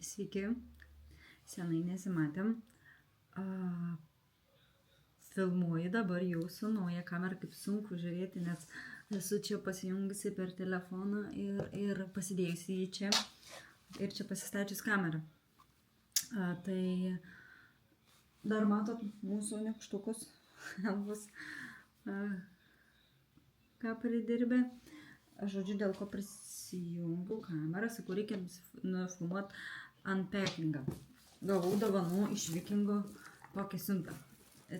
Sveiki, senai nesimatėm. Filmuoju dabar jau su nauja kamera, kaip sunku žiūrėti, nes esu čia pasijungusi per telefoną ir pasidėjusi jį čia ir čia pasistačius kamerą. Tai dar matot mūsų nykštukus, elvus, ką pridirbė. Žodžiu, dėl ko prisijungiau kamerą, sakau, reikia nufilmuoti unpackingą. Gavau dovanų iš Vikingo tokią siuntą.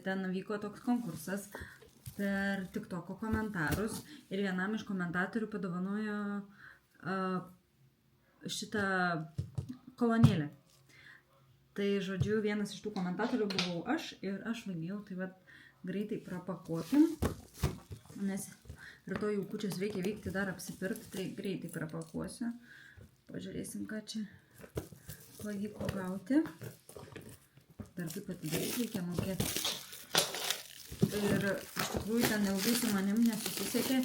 Ten vyko toks konkursas per TikToko komentarus ir vienam iš komentatorių padovanojo šitą kolonėlę. Tai, žodžiu, vienas iš tų komentatorių buvau aš ir aš laimėjau, tai vat greitai prapakuokim, nes rytoj jau kūčias reikia vykti dar apsipirkti, tai greitai prapakuosiu. Pažiūrėsim, ką čia pavyko gauti. Dar kaip atidaryti reikia mokėti. Ir iš tikrųjų ten ilgai su manim nesusisiekė.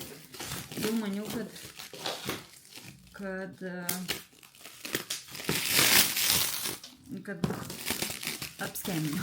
Jau maniau, kad apskemino.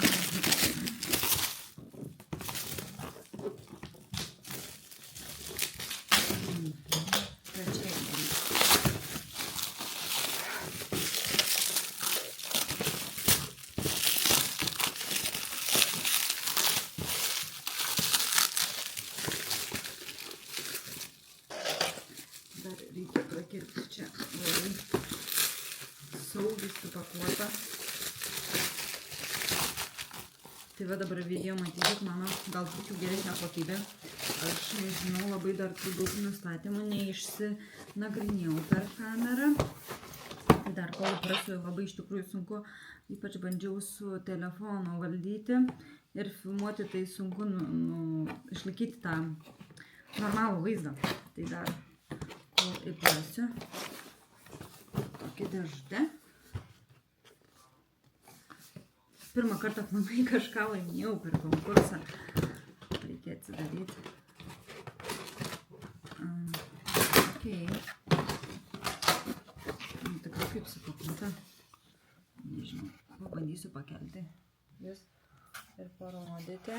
Dar reikia prakirpti čia labai saugiai supakuota. Tai va dabar video matysit mano galbūt jau geresnė kokybė. Aš nežinau, labai dar tų daug nustatymų neišsinagrinėjau per kamerą. Tai dar kol prasiu labai iš tikrųjų sunku, ypač bandžiau su telefonu valdyti ir filmuoti, tai sunku išlaikyti tą normalų vaizdą. Tai dar kol įprasiu tokį dėžutę. Pirmą kartą aplamai kažką laimėjau per konkursą. Reikia atsidaryti. Okay. Tikrai kaip supakuota. Nežinau, pabandysiu pakelti jūs ir parodyti.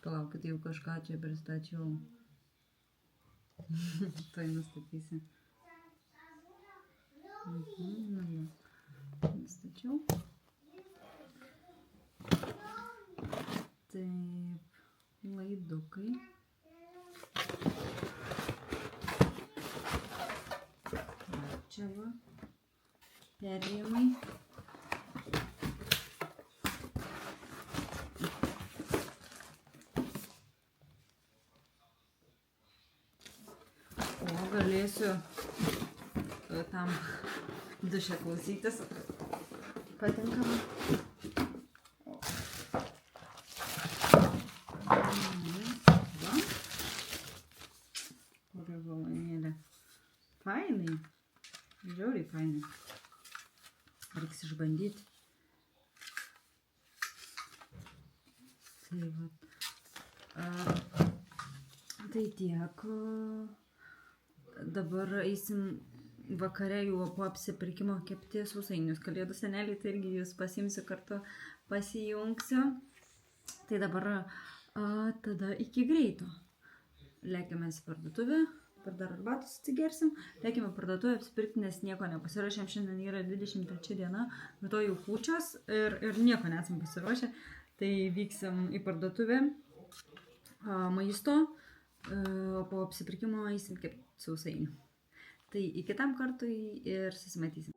Palaukit, jau kažką čia pristačiau. Tai nustatysiu. Nustačiau. Taip, laidukai. Čia va, perėjimai. Galėsiu tam duše klausytis patinkamai. Kokia valanėlė. Fainai. Žiauriai fainai. Reiks išbandyti. Tai va. Tai tiek. Dabar eisim vakare jau po apsipirkimo kepti sausainius. Kalėdų seneliai, tai irgi jūs pasiimsiu kartu, pasijungsiu. Tai dabar tada iki greito. Lėkime į parduotuvę, dabar dar arbatos atsigersim. Lėkime į parduotuvę apsipirkti, nes nieko nepasirašėm. Šiandien yra 23 diena, rytoj jau kūčios ir nieko nesam pasiruošę. Tai vyksim į parduotuvę maisto, o po apsipirkimo eisim kepti sausainių. Tai iki tam kartui ir susimatysim.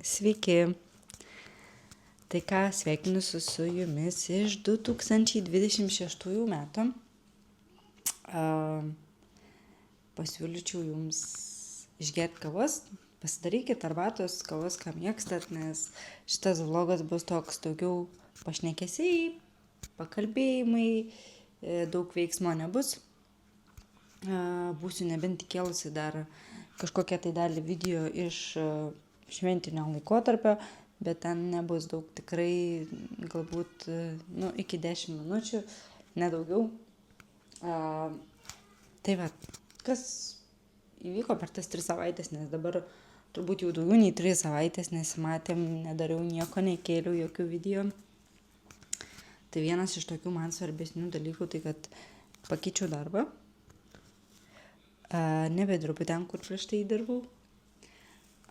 Sveiki. Tai ką, sveikinusiu su jumis iš 2026 metų. Pasiūlyčiau jums išgerti kavos, pasidarykit arbatos, kavos, ką mėgstat, nes šitas vlogas bus toks daugiau pašnekesiai, pakalbėjimai, daug veiksmo nebus. Būsiu nebent įkėlusi dar kažkokią tai dalį video iš šventinio laikotarpio, bet ten nebus daug, tikrai galbūt iki 10 minučių, nedaugiau. Tai va, kas įvyko per tas 3 savaitės, nes dabar turbūt jau daugiau nei 3 savaitės nesimatėm, nedariau nieko, nekėliau jokių video. Tai vienas iš tokių man svarbesnių dalykų, tai kad pakeičiau darbą. Nebedirbu ten, kur prieš tai dirbau.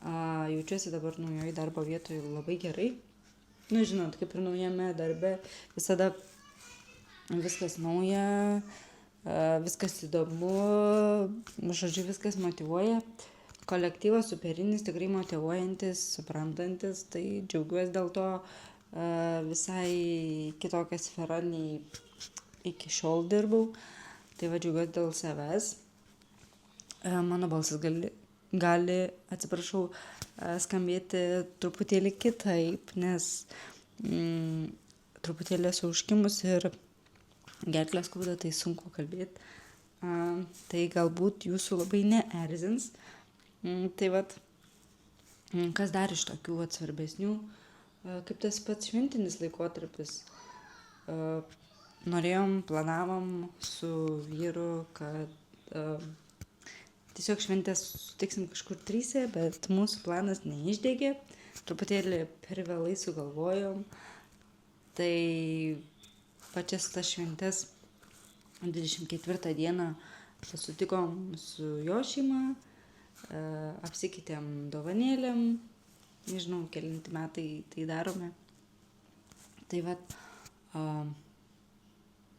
Jaučiuosi dabar naujoje darbo vietoje labai gerai. Žinot, kaip ir naujame darbe, visada viskas nauja, viskas įdomu, žodžiu, viskas motyvuoja. Kolektyvas superinis, tikrai motyvuojantis, suprantantis, tai džiaugiuosi dėl to, visai kitokią sferą nei iki šiol dirbau. Tai va, džiaugiuosi dėl savęs. Mano balsas gali, atsiprašau, skambėti truputėlį kitaip, nes truputėlį esu užkimus ir gerklę skauda, tai sunku kalbėti. Tai galbūt jūsų labai neerzins. Tai vat, kas dar iš tokių svarbesnių, kaip tas pats šventinis laikotarpis. Planavom su vyru, kad tiesiog šventės sutiksim kažkur 3, bet mūsų planas neišdegė. Truputėlį per vėlai sugalvojom. Tai pačias tas šventės 24 dieną sutikom su jo šeima, apsikeitėm dovanėlėm, nežinau, kelinti metai tai darome. Tai vat,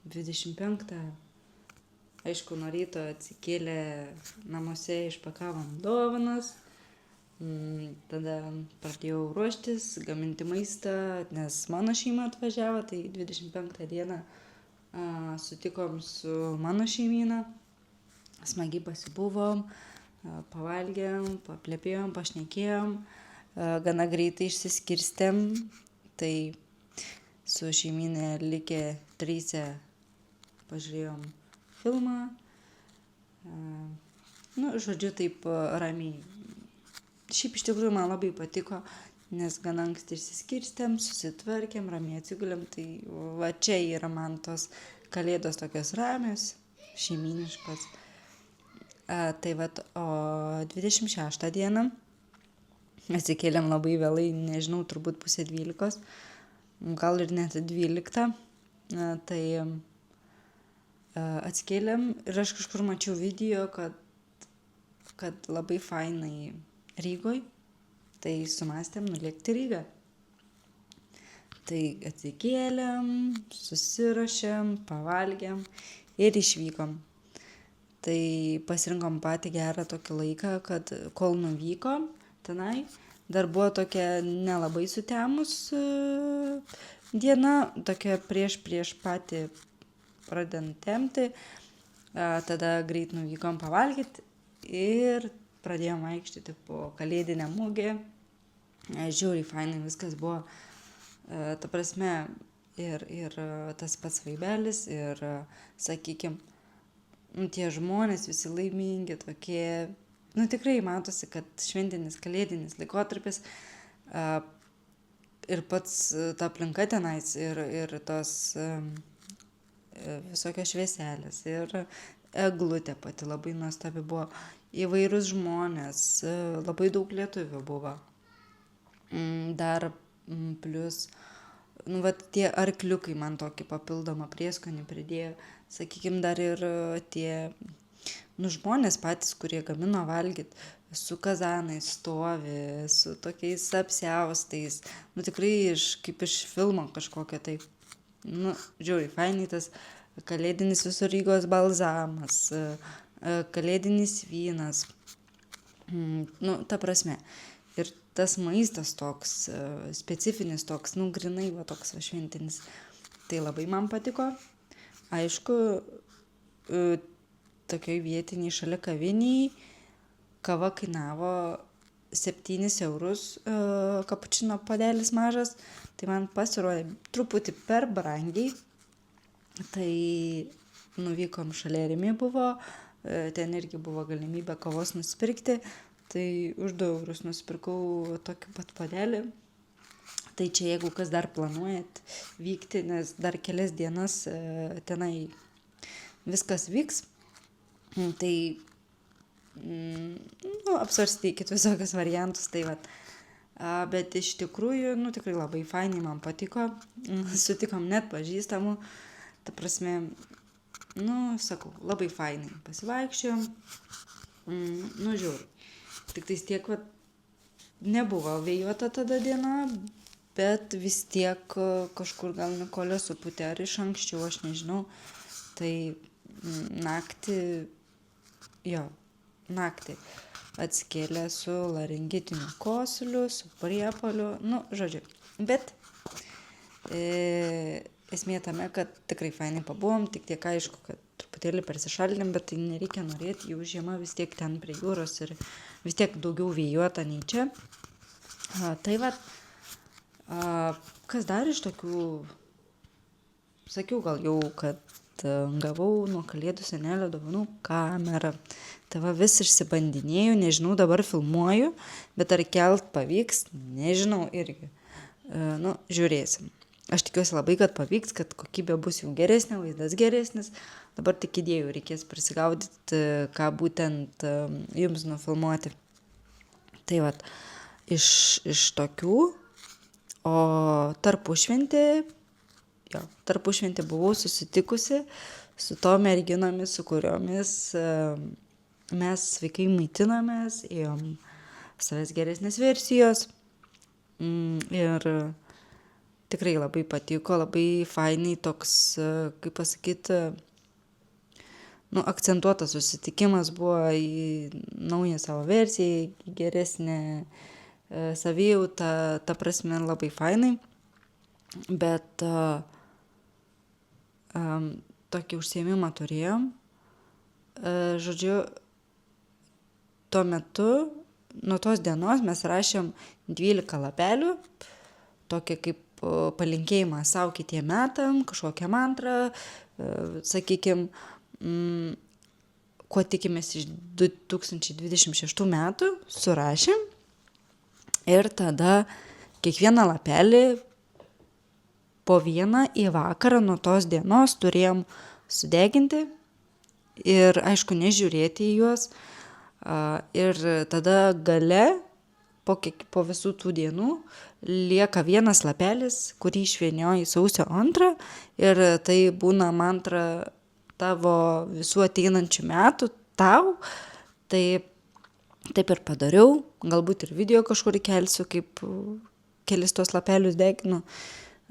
25. Aišku, nuo ryto atsikėlę namuose, išpakavom dovanas, tada pradėjau ruoštis, gaminti maistą, nes mano šeima atvažiavo, tai 25 dieną sutikom su mano šeimyna, smagiai pasibuvom, pavalgėm, paplepėjom, pašnekėjom, gana greitai išsiskirstėm, tai su šeimynė likę 3 pažiūrėjom filmą, žodžiu, taip ramiai. Šiaip iš tikrųjų man labai patiko, nes gana anksti išsiskirstėm, susitvarkėm, ramiai atsigulėm, tai va čia yra man tos kalėdos tokios ramios, šeimyniškos. Tai va, o 26 dieną atsikėlėm labai vėlai, nežinau, turbūt 11:30, gal ir net 12, tai atsikėlėm ir aš kažkur mačiau video, kad labai fainai Rygoj, tai sumastėm nulėkti Rygą. Tai atsikėlėm, susirašėm, pavalgėm ir išvykom. Tai pasirinkom patį gerą tokį laiką, kad kol nuvykom tenai, dar buvo tokia nelabai sutemus diena, tokia prieš patį pradedant temti, tada greit nuvykom pavalgyti ir pradėjom vaikščioti po kalėdinę mugę. Žiauriai fainai viskas buvo, ta prasme, ir tas pats vaibelis, ir, sakykim, tie žmonės visi laimingi, tokie, tikrai matosi, kad šventinis kalėdinis laikotarpis ir pats ta aplinka tenais, ir tos visokios švieselės, ir eglutė pati labai nuostabi buvo, įvairūs žmonės, labai daug lietuvių buvo. Dar plus, tie arkliukai man tokį papildomą prieskonį pridėjo, sakykim, dar ir tie, žmonės patys, kurie gamino valgyt, su kazanais stovi, su tokiais apsiaustais, tikrai kaip iš filmo kažkokio tai. Žiauriai fainai tas kalėdinis visur Rygos balzamas, kalėdinis vynas. Ta prasme, ir tas maistas toks specifinis, toks, grinai, va toks šventinis. Tai labai man patiko. Aišku, tokioj vietiniai šalia kaviniai kava kainavo 7 eurus, kapučino puodelis mažas, tai man pasirodė truputį per brangiai. Tai nuvykom šalia Rimi buvo, ten irgi buvo galimybė kavos nusipirkti, tai už 2 eurus nusipirkau tokį pat puodelį. Tai čia jeigu kas dar planuojat vykti, nes dar kelias dienas tenai viskas vyks, tai apsvarstykit visokius variantus, tai vat. Bet iš tikrųjų, tikrai labai fainai man patiko, sutikom net pažįstamų, ta prasme, sakau, labai fainai pasivaikščiojom, žiūri. Tik tais tiek, vat, nebuvo vėjuota tada diena, bet vis tiek kažkur gal Nikolė supūtė ar iš anksčiau, aš nežinau, tai naktį atsikėlė su laringitiniu kosuliu, su priepuoliu, žodžiu. Bet esmė tame, kad tikrai fainai pabuvom, tik tiek aišku, kad truputėlį persišaldėm, bet tai nereikia norėti, jau žiema vis tiek ten prie jūros ir vis tiek daugiau vėjuota nei čia. Tai vat, kas dar iš tokių, sakiau gal jau, kad gavau nuo Kalėdų senelio dovanų kamerą. Tai va vis išsibandinėjau, nežinau, dabar filmuoju, bet ar kelt pavyks, nežinau irgi. Žiūrėsim. Aš tikiuosi labai, kad pavyks, kad kokybė bus jau geresnė, vaizdas geresnis. Dabar tik idėjų reikės prisigaudyti, ką būtent jums nufilmuoti. Tai vat, iš tokių, o tarpušventį buvau susitikusi su to merginomis, su kuriomis mes sveikai maitinamės, ėjom savęs geresnės versijos ir tikrai labai patiko, labai fainai toks, kaip pasakyti, akcentuotas susitikimas buvo į naują savo versiją, į geresnę savijautą, ta prasme labai fainai, bet tokį užsiėmimą turėjom. Žodžiu, tuo metu, nuo tos dienos mes rašėm 12 lapelių, tokį kaip palinkėjimą savo kitiem metam, kažkokią mantrą, sakykime, ko tikimės iš 2026 metų, surašėm ir tada kiekvieną lapelį po vieną į vakarą nuo tos dienos turėjom sudeginti ir, aišku, nežiūrėti į juos. Ir tada gale, po visų tų dienų, lieka vienas lapelis, kurį išvynioji sausio 2 ir tai būna mantra tavo visų ateinančių metų tau. Tai taip ir padariau, galbūt ir video kažkur kelsiu, kaip kelis tos lapelius deginu.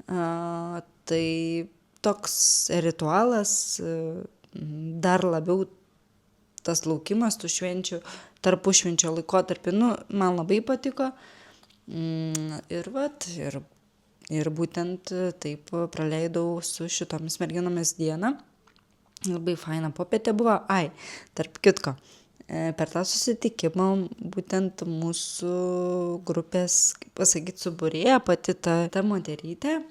Tai toks ritualas, dar labiau tas laukimas tų švenčių, tarpušvenčio laikotarpį, man labai patiko. Ir būtent taip praleidau su šitomis merginomis dieną. Labai faina popietė buvo. Tarp kitko, per tą susitikimą būtent mūsų grupės, kaip pasakyti, suburėja pati ta moterytė.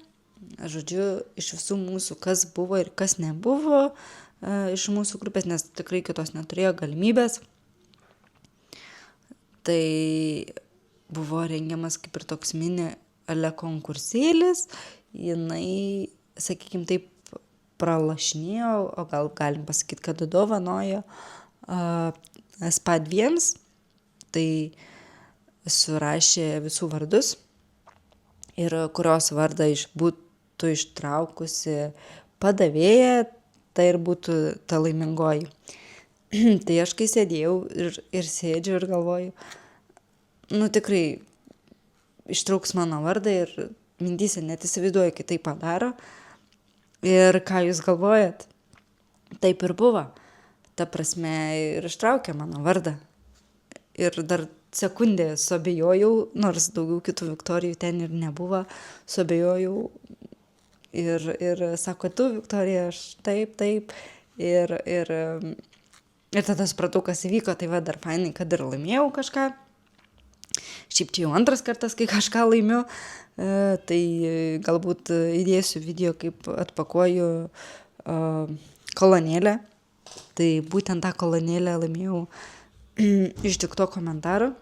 Žodžiu, iš visų mūsų, kas buvo ir kas nebuvo iš mūsų grupės, nes tikrai kitos neturėjo galimybės. Tai buvo rengiamas kaip ir toks mini konkursėlis, jinai, sakykime, taip pralašinėjo, o gal galim pasakyti, kad dovanojo SPA 2, tai surašė visų vardus ir kurios vardą būtų ištraukusi padavėja, tai ir būtų ta laimingoji. Tai aš kai sėdėjau ir sėdžiu ir galvoju, tikrai ištrauks mano vardą ir mintyse net įsivaizduoju, kai tai padaro. Ir ką jūs galvojat? Taip ir buvo. Ta prasme, ir ištraukė mano vardą. Ir dar sekundę suabejojau, nors daugiau kitų Viktorijų ten ir nebuvo, suabejojau ir sako, tu Viktorija, aš taip, ir tada supratau, kas įvyko, tai va dar fainai, kad ir laimėjau kažką. Šiaip čia jau antras kartas, kai kažką laimiu, tai galbūt įdėsiu video, kaip atpakuoju kolonėlę. Tai būtent tą kolonėlę laimėjau iš TikTok komentarų.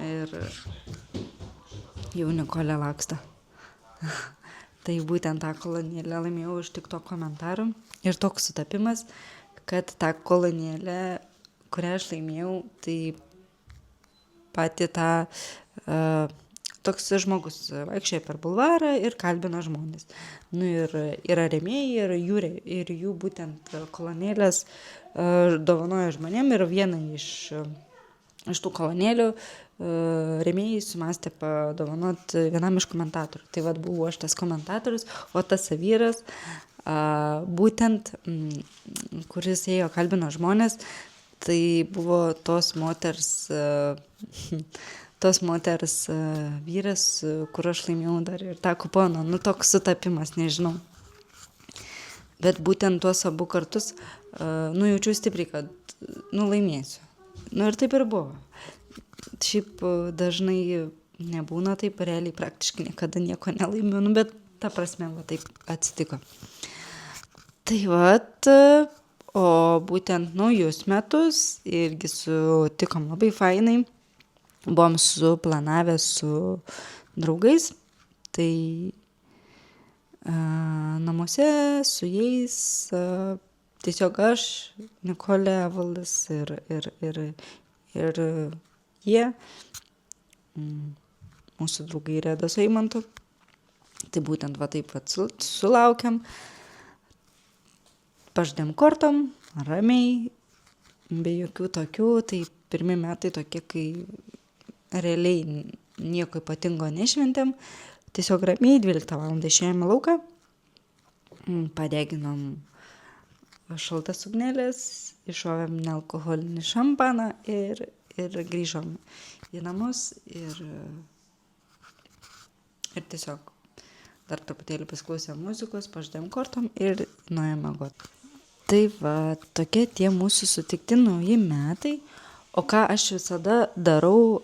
Ir jau Nikolė laksta. Tai būtent tą kolonėlę laimėjau iš TikTok komentarų. Ir toks sutapimas, kad tą kolonėlę, kurią aš laimėjau, tai pati tą toks žmogus vaikščioja per bulvarą ir kalbina žmonės. Nu ir yra rėmėjai ir jų būtent kolonėlės dovanoja žmonėm ir vieną iš tų kolonėlių rėmėjai sumastė padovanot vienam iš komentatorių. Tai vad buvau aš tas komentatorius, o tas vyras būtent, kuris ėjo kalbino žmonės, tai buvo tos moters vyras, kur aš laimėjau dar ir tą kuponą. Nu, toks sutapimas, nežinau. Bet būtent tuos abu kartus, jaučiu stipriai, kad, laimėsiu. Nu, ir taip ir buvo. Šiaip dažnai nebūna taip, realiai praktiškai niekada nieko nelaimiu, bet ta prasme, va, taip atsitiko. Tai vat, o būtent naujus metus irgi sutikom labai fainai. Buvom suplanavę su draugais, tai namuose su jais tiesiog aš, Nikolė, Evaldas ir jie, mūsų draugai Reda su Eimantu. Tai būtent va taip pat sulaukiam, paždėm kortom, ramiai, be jokių tokių, tai pirmi metai tokie, kai realiai nieko ypatingo nešventėm, tiesiog ramiai 12 val. Išėjome lauką, padeginom šaltas ugnelės, iššovėm nealkoholinį šampaną ir grįžom į namus ir tiesiog dar truputėlį pasiklausėm muzikos, paždėm kortom ir nuėjom miegot. Tai va, tokie tie mūsų sutikti nauji metai. O ką aš visada darau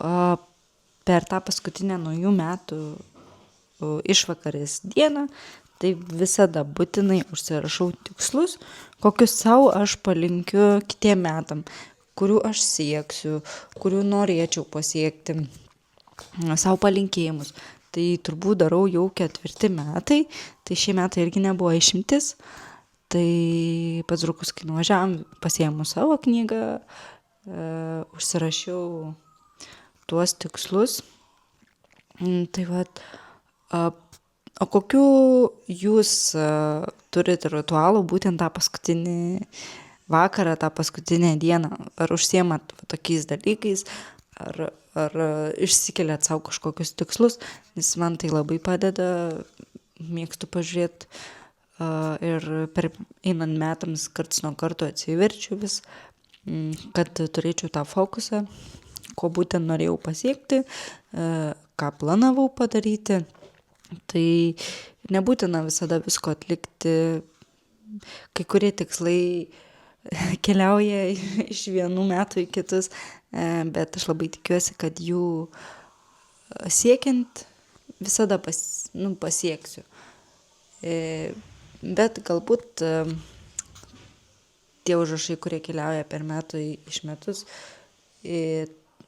per tą paskutinę naujų metų išvakarės dieną, tai visada būtinai užsirašau tikslus, kokius savo aš palinkiu kitiem metam, kurių aš sieksiu, kurių norėčiau pasiekti, savo palinkėjimus. Tai turbūt darau jau 4 metai, tai šie metai irgi nebuvo išimtis. Tai pas draugus, kai nuvažiavom, pasiėmu savo knygą, užsirašiau tuos tikslus. Tai vat, o kokių jūs turite ritualų būtent tą paskutinį vakarą, tą paskutinę dieną? Ar užsiemat tokiais dalykais, ar išsikeliat savo kažkokius tikslus, nes man tai labai padeda, mėgstu pažiūrėti ir per einant metams karts nuo karto atsiverčiu vis, kad turėčiau tą fokusą, ko būtent norėjau pasiekti, ką planavau padaryti. Tai nebūtina visada visko atlikti, kai kurie tikslai keliauja iš vienų metų į kitus, bet aš labai tikiuosi, kad jų siekiant visada pasieksiu. Bet galbūt tie užrašai, kurie keliauja per metų iš metus,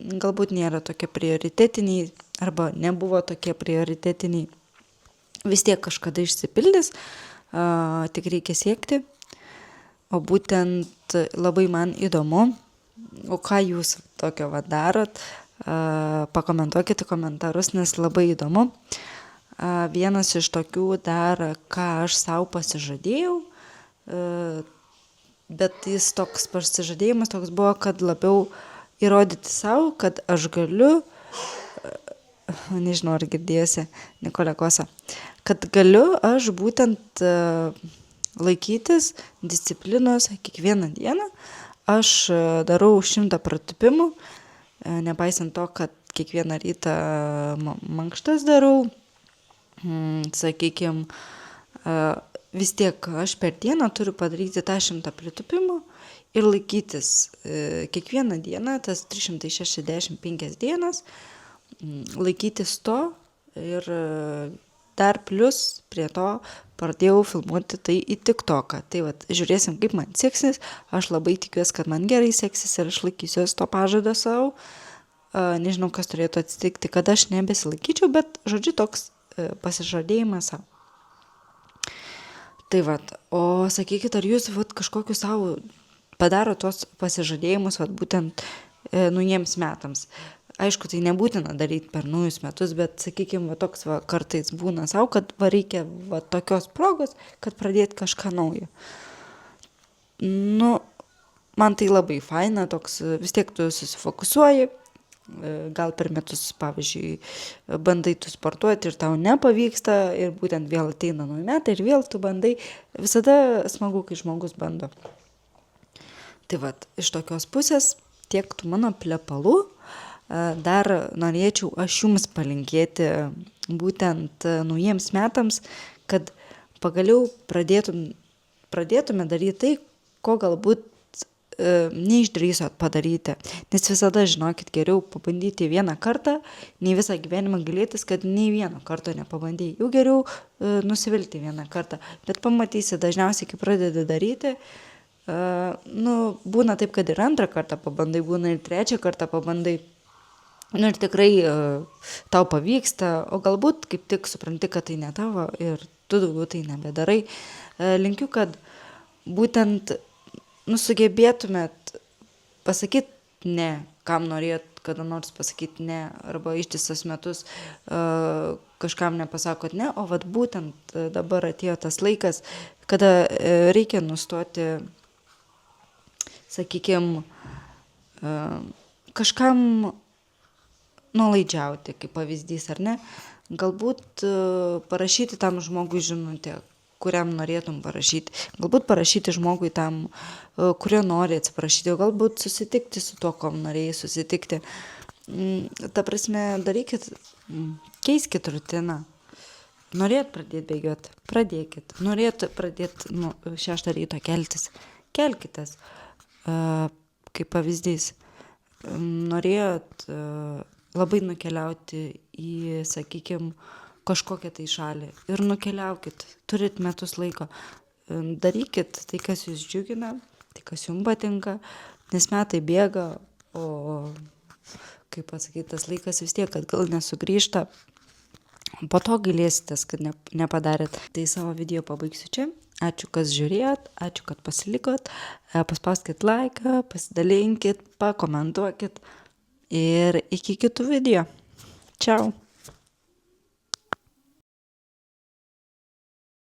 galbūt nėra tokie prioritetiniai arba nebuvo tokie prioritetiniai. Vis tiek kažkada išsipildys, tik reikia siekti. O būtent labai man įdomu, o ką jūs tokio darot, pakomentuokite komentarus, nes labai įdomu. Vienas iš tokių dar, ką aš savo pasižadėjau, bet jis toks pasižadėjimas toks buvo, kad labiau įrodyti savo, kad aš galiu, nežinau ar girdėjosi Nikolė Kosa, kad galiu aš būtent laikytis disciplinos kiekvieną dieną. Aš darau 100 pratūpimų, nepaisant to, kad kiekvieną rytą mankštas darau, sakykime, vis tiek aš per dieną turiu padaryti tą 100 pritūpimų ir laikytis kiekvieną dieną, tas 365 dienas, laikytis to ir dar plus prie to pradėjau filmuoti tai į TikToką. Tai vat, žiūrėsim, kaip man seksis. Aš labai tikiuosi, kad man gerai seksis ir aš laikysiuosi to pažado savo. Nežinau, kas turėtų atsitikti, kad aš nebesilaikyčiau, bet, žodžiu, toks pasižadėjimas savo. Tai vat, o sakykit, ar jūs vat, kažkokius savo padaro tuos pasižadėjimus vat, būtent naujiems metams? Aišku, tai nebūtina daryti per naujus metus, bet, sakykime, toks va, kartais būna savo, kad va, reikia va, tokios progos, kad pradėti kažką naujo. Nu, man tai labai faina, toks vis tiek tu susifokusuoji, gal per metus, pavyzdžiui, bandai tu sportuoti ir tau nepavyksta ir būtent vėl ateina nauji metai ir vėl tu bandai, visada smagu, kai žmogus bando. Tai va, iš tokios pusės tiek tų mano plepalų. Dar norėčiau aš jums palinkėti būtent naujiems metams, kad pagaliau pradėtume daryti tai, ko galbūt neišdrįsot padaryti. Nes visada, žinokit, geriau pabandyti vieną kartą, nei visą gyvenimą galėtis, kad nei vieno karto nepabandėjai. Jau geriau nusivilti vieną kartą. Bet pamatysi, dažniausiai, kai pradedi daryti, būna taip, kad ir antrą kartą pabandai, būna ir trečią kartą pabandai. Nu ir tikrai tau pavyksta, o galbūt kaip tik supranti, kad tai ne tavo ir tu daugiau tai nebedarai. Linkiu, kad būtent sugebėtumėt pasakyti ne, kam norėt kada nors pasakyti ne, arba ištisas metus kažkam nepasakot ne, o vat būtent dabar atėjo tas laikas, kada reikia nustoti, sakykime, kažkam nuolaidžiauti, kaip pavyzdys, ar ne? Galbūt parašyti tam žmogui žinutę, kuriam norėtum parašyti. Galbūt parašyti žmogui tam, kurio nori atsiprašyti, o galbūt susitikti su tuo, kom norėjai susitikti. Ta prasme, darykit, keiskit rutiną. Norėt pradėti bėgioti, pradėkit. Norėt pradėti 6 ryto keltis, kelkitės. Kaip pavyzdys, norėjot labai nukeliauti į, sakykime, kažkokią tai šalį ir nukeliaukit, turit metus laiko, darykit tai, kas jūs džiugina, tai, kas jums patinka, nes metai bėga, o, kaip pasakyti, tas laikas vis tiek, kad gal nesugrįžta, po to gailėsitės, kad nepadarėt. Tai savo video pabaigsiu čia. Ačiū, kas žiūrėjot, ačiū, kad pasilikot, paspauskit laiką, pasidalinkit, pakomentuokit ir iki kitų video. Čiau.